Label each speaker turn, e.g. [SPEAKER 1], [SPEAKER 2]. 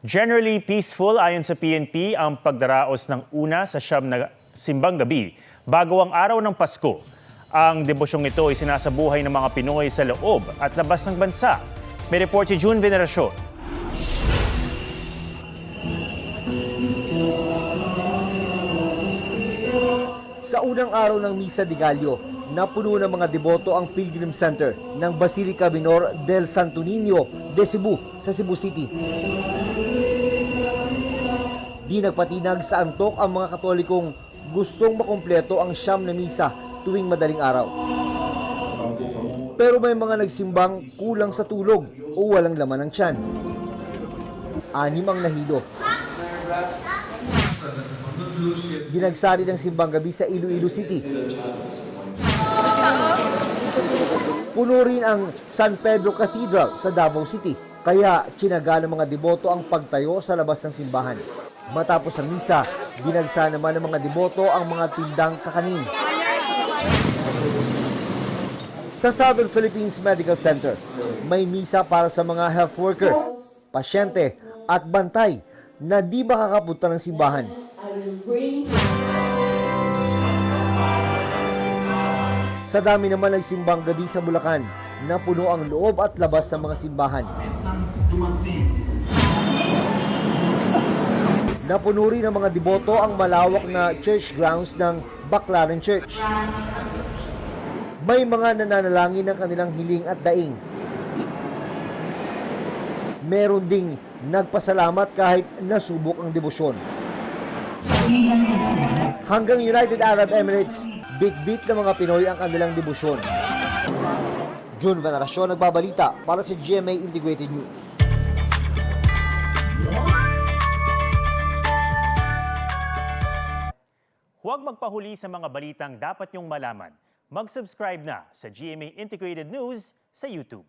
[SPEAKER 1] Generally peaceful ayon sa PNP ang pagdaraos ng una sa siyam na simbang gabi bago ang araw ng Pasko. Ang debosyong ito ay sinasabuhay ng mga Pinoy sa loob at labas ng bansa. May report si June Veneracion.
[SPEAKER 2] Sa unang araw ng Misa de Gallo, napuno ng mga deboto ang Pilgrim Center ng Basilica Minor del Santo Niño de Cebu sa Cebu City. Di nagpatinag sa antok ang mga Katolikong gustong makumpleto ang siyam na misa tuwing madaling araw. Pero may mga nagsimbang kulang sa tulog o walang laman ng tiyan. 6 ang nahilo. Dinagsari ng simbang gabi sa Iloilo City. Puno rin ang San Pedro Cathedral sa Davao City, kaya tsinaga ng mga deboto ang pagtayo sa labas ng simbahan. Matapos ang misa, dinagsa naman ng mga deboto ang mga tindang kakanin. Sa Southern Philippines Medical Center, may misa para sa mga health worker, pasyente at bantay na di makakapunta ng simbahan. Sa dami naman nagsimbang gabi sa Bulacan, na puno ang loob at labas ng mga simbahan. Napuno rin ng mga deboto ang malawak na church grounds ng Baclaran Church. May mga nananalangin ng kanilang hiling at daing. Meron ding nagpasalamat kahit nasubok ang debosyon. Hanggang United Arab Emirates, bit-bit ng mga Pinoy ang kanilang debosyon. June Veneracion nagbabalita para sa GMA Integrated News.
[SPEAKER 1] Huwag magpahuli sa mga balitang dapat niyong malaman. Mag-subscribe na sa GMA Integrated News sa YouTube.